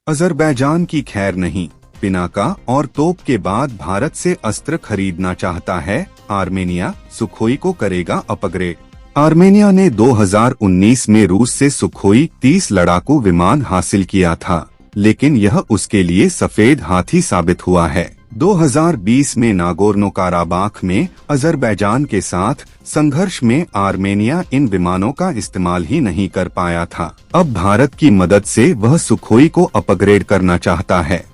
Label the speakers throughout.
Speaker 1: Azerbaijan की खैर नहीं, पिनाका और तोप के बाद भारत से अस्त्र खरीदना चाहता है। आर्मेनिया सुखोई को करेगा अपग्रेड। आर्मेनिया ने 2019 में रूस से सुखोई 30 लड़ाकू विमान हासिल किया था, लेकिन यह उसके लिए सफेद हाथी साबित हुआ है। 2020 में नागोर्नो काराबाख में अजरबैजान के साथ संघर्ष में आर्मेनिया इन विमानों का इस्तेमाल ही नहीं कर पाया था। अब भारत की मदद से वह सुखोई को अपग्रेड करना चाहता है।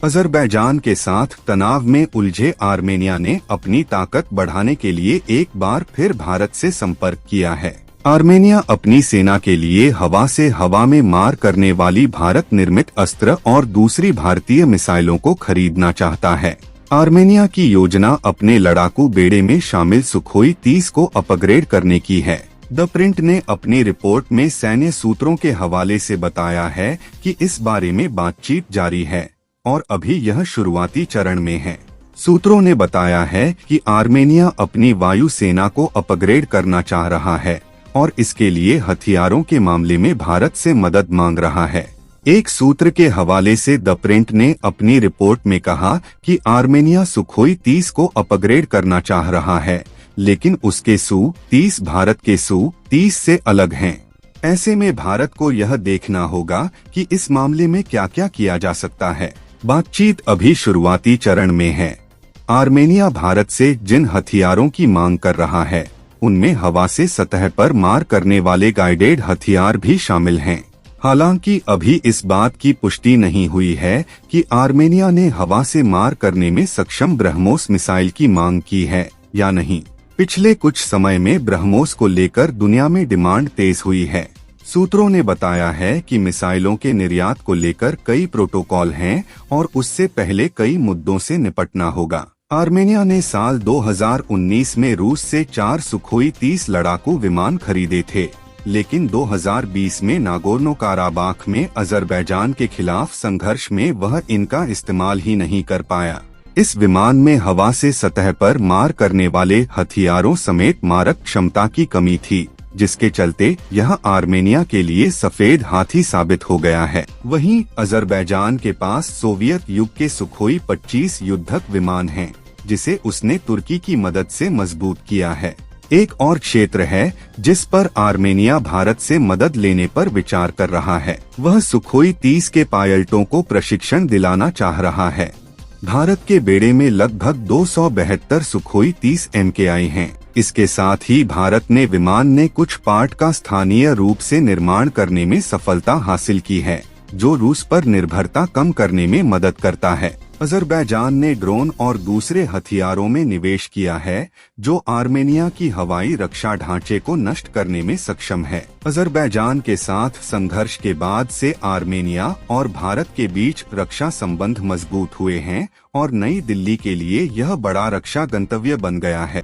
Speaker 1: अजरबैजान के साथ तनाव में उलझे आर्मेनिया ने अपनी ताकत बढ़ाने के लिए एक बार फिर भारत से संपर्क किया है। आर्मेनिया अपनी सेना के लिए हवा से हवा में मार करने वाली भारत निर्मित अस्त्र और दूसरी भारतीय मिसाइलों को खरीदना चाहता है। आर्मेनिया की योजना अपने लड़ाकू बेड़े में शामिल सुखोई 30 को अपग्रेड करने की है। द प्रिंट ने अपनी रिपोर्ट में सैन्य सूत्रों के हवाले से बताया है कि इस बारे में बातचीत जारी है और अभी यह शुरुआती चरण में है। सूत्रों ने बताया है कि आर्मेनिया अपनी वायु सेना को अपग्रेड करना चाह रहा है और इसके लिए हथियारों के मामले में भारत से मदद मांग रहा है। एक सूत्र के हवाले से द प्रिंट ने अपनी रिपोर्ट में कहा कि आर्मेनिया सुखोई 30 को अपग्रेड करना चाह रहा है, लेकिन उसके सू-30 भारत के सू-30 से अलग हैं। ऐसे में भारत को यह देखना होगा कि इस मामले में क्या क्या किया जा सकता है। बातचीत अभी शुरुआती चरण में है। आर्मेनिया भारत से जिन हथियारों की मांग कर रहा है, उनमें हवा से सतह पर मार करने वाले गाइडेड हथियार भी शामिल हैं। हालांकि अभी इस बात की पुष्टि नहीं हुई है कि आर्मेनिया ने हवा से मार करने में सक्षम ब्रह्मोस मिसाइल की मांग की है या नहीं। पिछले कुछ समय में ब्रह्मोस को लेकर दुनिया में डिमांड तेज हुई है। सूत्रों ने बताया है कि मिसाइलों के निर्यात को लेकर कई प्रोटोकॉल हैं और उससे पहले कई मुद्दों से निपटना होगा। आर्मेनिया ने साल 2019 में रूस से 4 सुखोई 30 लड़ाकू विमान खरीदे थे, लेकिन 2020 में नागोर्नो काराबाख में अजरबैजान के खिलाफ संघर्ष में वह इनका इस्तेमाल ही नहीं कर पाया। इस विमान में हवा से सतह पर मार करने वाले हथियारों समेत मारक क्षमता की कमी थी, जिसके चलते यह आर्मेनिया के लिए सफेद हाथी साबित हो गया है। वहीं अजरबैजान के पास सोवियत युग के सुखोई 25 युद्धक विमान हैं, जिसे उसने तुर्की की मदद से मजबूत किया है। एक और क्षेत्र है जिस पर आर्मेनिया भारत से मदद लेने पर विचार कर रहा है। वह सुखोई 30 के पायलटों को प्रशिक्षण दिलाना चाह रहा है। भारत के बेड़े में लगभग 272 सुखोई 30 MKI हैं। इसके साथ ही भारत ने विमान ने कुछ पार्ट का स्थानीय रूप से निर्माण करने में सफलता हासिल की है, जो रूस पर निर्भरता कम करने में मदद करता है। अजरबैजान ने ड्रोन और दूसरे हथियारों में निवेश किया है, जो आर्मेनिया की हवाई रक्षा ढांचे को नष्ट करने में सक्षम है। अजरबैजान के साथ संघर्ष के बाद से आर्मेनिया और भारत के बीच रक्षा संबंध मजबूत हुए हैं और नई दिल्ली के लिए यह बड़ा रक्षा गंतव्य बन गया है।